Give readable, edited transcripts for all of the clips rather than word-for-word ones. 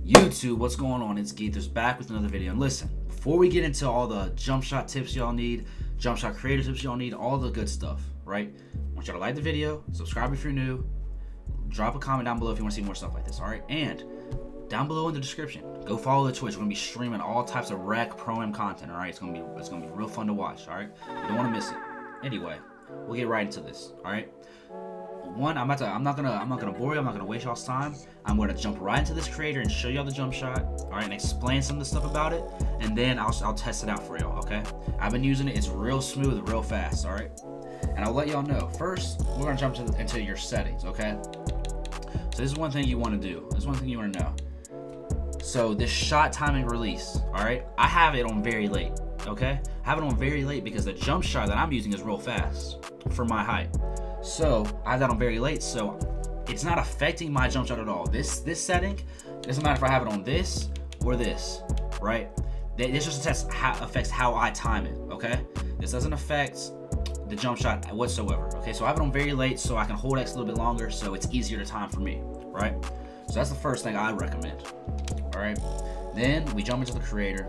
YouTube, what's going on? It's Geethers back with another video. And listen, before we get into all the jump shot tips y'all need, jump shot creator tips y'all need, all the good stuff, right? I want y'all to like the video, subscribe if you're new, drop a comment down below if you want to see more stuff like this, all right? And down below in the description, go follow the Twitch. We're gonna be streaming all types of rec pro-am content, all right? It's gonna be real fun to watch, all right? You don't want to miss it. Anyway, we'll get right into this, all right? One, I'm not gonna bore you. I'm not gonna waste y'all's time. I'm gonna jump right into this creator and show y'all the jump shot, all right, and explain some of the stuff about it, and then I'll test it out for y'all. Okay? I've been using it. It's real smooth, real fast. All right, and I'll let y'all know. First, we're gonna jump into your settings. Okay? So this is one thing you want to do. This is one thing you want to know. So this shot timing release. All right, I have it on very late. Okay, I have it on very late because the jump shot that I'm using is real fast for my height. So I have that on very late, so it's not affecting my jump shot at all. This setting doesn't matter if I have it on this or this, right? This just affects how I time it. Okay, this doesn't affect the jump shot whatsoever. Okay, so I have it on very late so I can hold X a little bit longer, so it's easier to time for me, right? So that's the first thing I recommend. All right, then we jump into the creator.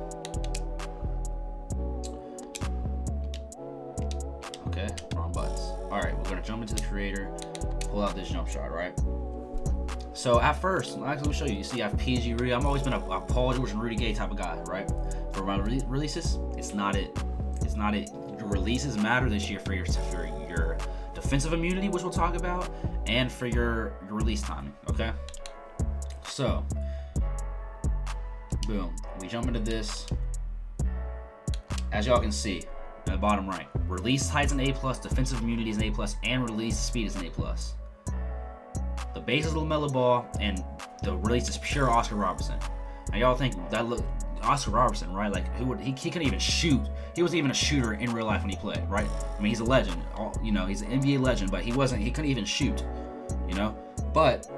Okay, wrong buttons. All right, we're gonna jump into the creator, pull out this jump shot, right? So at first, actually, let me show you. You see, I have PG Rudy. I've always been a Paul George and Rudy Gay type of guy, right? For my releases, it's not it. It's not it. Your releases matter this year for your defensive immunity, which we'll talk about, and for your release timing. Okay. So, boom, we jump into this. As y'all can see, in the bottom right, release height's an A+, defensive immunity is an A+, and release speed is an A+. The base is LaMelo Ball, and the release is pure Oscar Robertson. Now y'all think that look Oscar Robertson, right? Like he couldn't even shoot. He wasn't even a shooter in real life when he played, right? I mean, he's a legend. You know, he's an NBA legend, but he couldn't even shoot. You know, but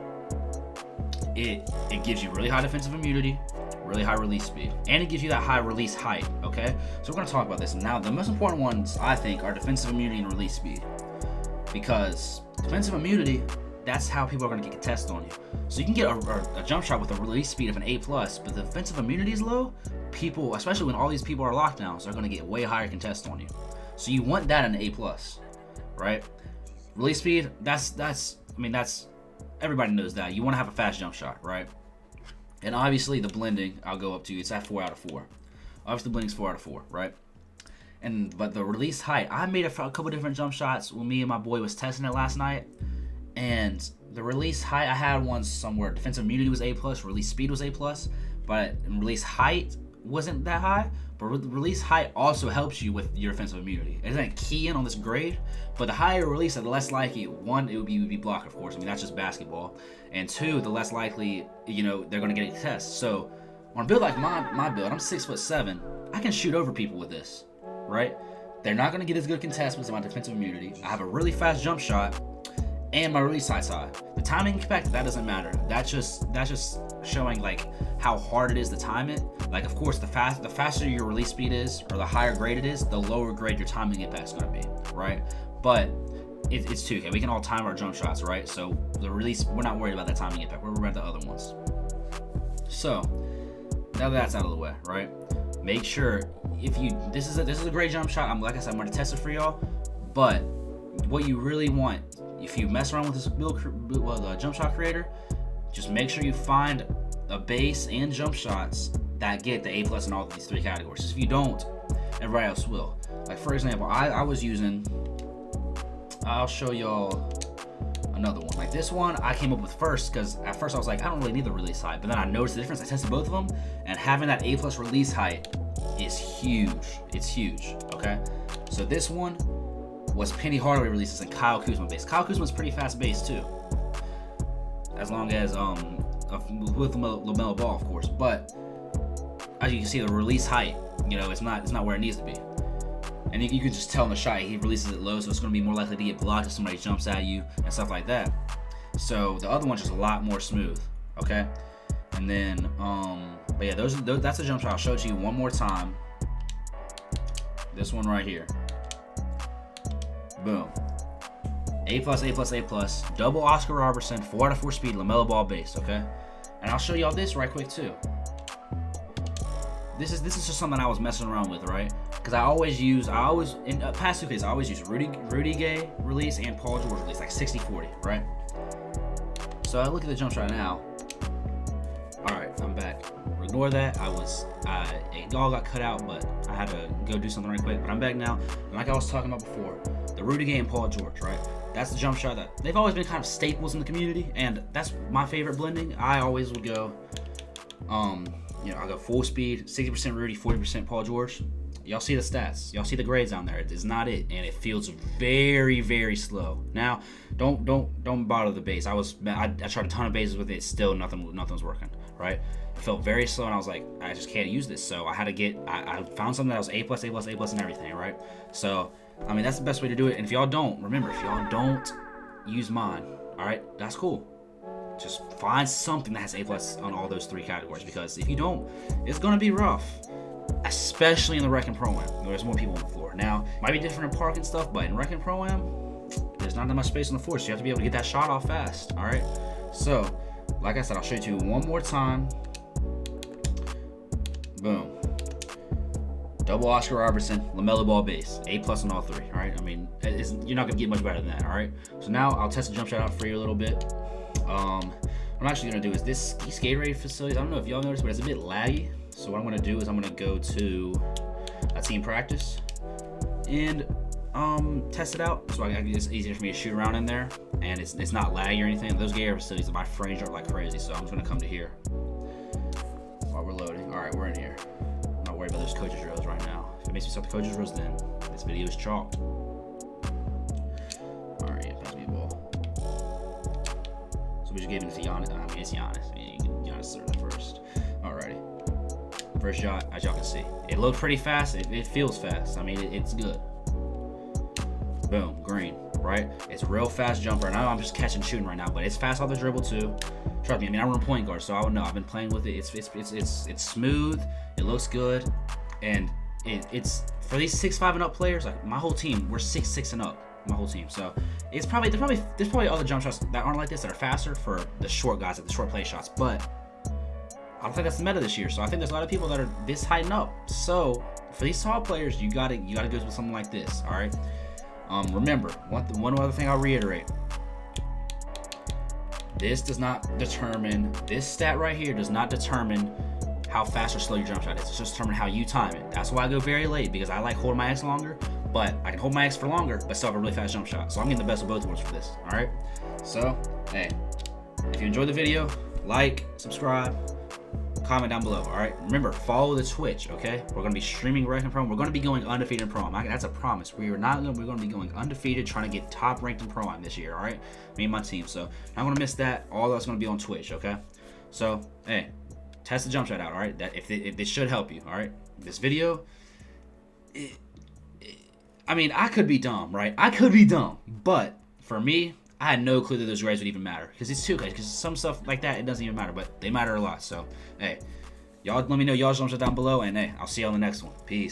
it gives you really high defensive immunity, really high release speed, and it gives you that high release height. Okay, so we're gonna talk about this now. The most important ones, I think, are defensive immunity and release speed, because defensive immunity, that's how people are gonna get contested on you. So you can get a jump shot with a release speed of an A+, but the defensive immunity is low. People, especially when all these people are lockdowns, are gonna get way higher contest on you. So you want that in an A+, right? Release speed, that's everybody knows that. You want to have a fast jump shot, right? And obviously the blending, I'll go up to, it's at 4 out of 4. Obviously the blending's 4 out of 4, right? But the release height, I made a couple different jump shots when me and my boy was testing it last night. And the release height, I had one somewhere. Defensive immunity was A+, release speed was A+, but release height wasn't that high. But release height also helps you with your defensive immunity. It doesn't key in on this grade, but the higher release, the less likely, one, it would be blocked, of course. I mean, that's just basketball. And two, the less likely, you know, they're going to get a test. So on a build like my build, I'm 6'7", I can shoot over people with this, right? They're not going to get as good contest because of my defensive immunity. I have a really fast jump shot, and my release height's high. The timing impact, that doesn't matter. That's just showing like how hard it is to time it. Like, of course, the faster your release speed is, or the higher grade it is, the lower grade your timing impact's gonna be, right? But it's 2K. We can all time our jump shots, right? So the release, we're not worried about that timing impact. We're worried about the other ones. So now that's out of the way, right? Make sure this is a great jump shot. Like I said, I'm gonna test it for y'all. But what you really want, if you mess around with this jump shot creator, just make sure you find a base and jump shots that get the A+ in all of these 3 categories. If you don't, everybody else will. Like, for example, I was using, I'll show y'all another one. Like this one, I came up with first because at first I was like, I don't really need the release height, but then I noticed the difference. I tested both of them, and having that A+ release height is huge. It's huge. Okay, so this one was Penny Hardaway releases and Kyle Kuzma base. Kyle Kuzma's pretty fast base too, as long as with LaMelo Ball, of course. But as you can see, the release height, you know, it's not where it needs to be. And you can just tell in the shot, he releases it low, so it's going to be more likely to get blocked if somebody jumps at you and stuff like that. So the other one's just a lot more smooth, okay? And then, but yeah, that's a jump shot. I'll show it to you one more time. This one right here. Boom. A+, A+, A+, double Oscar Robertson, 4 out of 4 speed, LaMelo Ball base, okay? And I'll show y'all this right quick too. This is just something I was messing around with, right? Because I always in past 2Ks, I always use Rudy Gay release and Paul George release, like 60-40, right? So I look at the jump shot now. All right, I'm back. Ignore that. It all got cut out, but I had to go do something right quick. But I'm back now. And like I was talking about before, the Rudy Gay and Paul George, right? That's the jump shot that they've always been kind of staples in the community, and that's my favorite blending. I always would go, I'll go full speed, 60% Rudy, 40% Paul George. Y'all see the stats. Y'all see the grades down there. It's not it, and it feels very, very slow. Now, don't bother the bass. I tried a ton of basses with it. Still, nothing was working. Right? It felt very slow, and I was like, I just can't use this. So I had to I found something that was A+, and everything. Right? So I mean, that's the best way to do it. And if y'all don't, remember, if y'all don't use mine, all right, that's cool. Just find something that has A+ on all those 3 categories, because if you don't, it's gonna be rough. Especially in the Rec and Pro-Am, there's more people on the floor. Now, might be different in Park and stuff, but in Rec and Pro-Am, there's not that much space on the floor, so you have to be able to get that shot off fast, all right? So, like I said, I'll show it to you one more time. Boom. Double Oscar Robertson, LaMelo Ball bass, A+ on all 3, all right? I mean, you're not gonna get much better than that, all right? So now I'll test the jump shot out for you a little bit. What I'm actually gonna do is these Gatorade facilities, I don't know if y'all noticed, but it's a bit laggy. So what I'm gonna do is I'm gonna go to a team practice and test it out. So it's easier for me to shoot around in there, and it's not laggy or anything. Those Gatorade facilities, my frames are like crazy, so I'm just gonna come to here while we're loading. All right, we're in here. I'm not worried about those coaches rows right now. If it makes me stop the coaches rows, then this video is chalked. All right, yeah, pass me the ball. So we just gave it to Giannis. I mean, it's Giannis. I mean, Giannis served it first. Alrighty. First shot, as y'all can see. It looked pretty fast. It feels fast. I mean, it's good. Boom, green, right? It's a real fast jumper. And I know I'm just catching shooting right now, but it's fast off the dribble too. Trust me, I mean, I run point guard, so I would know. I've been playing with it. It's smooth. It looks good. And it's for these 6'5" and up players, like my whole team, we're 6'6" and up. My whole team. So there's probably other jump shots that aren't like this that are faster for the short guys, like the short play shots, but I don't think that's the meta this year. So I think there's a lot of people that are this heightened up. So for these tall players, you gotta go with something like this. All right. Remember, one other thing I'll reiterate. This stat right here does not determine how fast or slow your jump shot is. It's just determine how you time it. That's why I go very late, because I like holding my X longer, but I can hold my X for longer, but still have a really fast jump shot. So I'm getting the best of both worlds for this, all right? So, hey, if you enjoyed the video, like, subscribe, comment down below, all right? Remember, follow the Twitch, okay? We're gonna be streaming Rec and Pro. We're gonna be going undefeated in Pro-Am. That's a promise. We're gonna be going undefeated, trying to get top ranked in Pro-Am this year, all right? Me and my team. So, not gonna miss that. All that's gonna be on Twitch, okay? So, hey, test the jump shot out, all right? If it should help you, all right? This video, I mean, I could be dumb, right? I could be dumb, but for me, I had no clue that those grades would even matter, because it's 2K. Because some stuff like that, it doesn't even matter, but they matter a lot. So, hey, y'all let me know y'all's jump shot down below, and hey, I'll see y'all in the next one. Peace.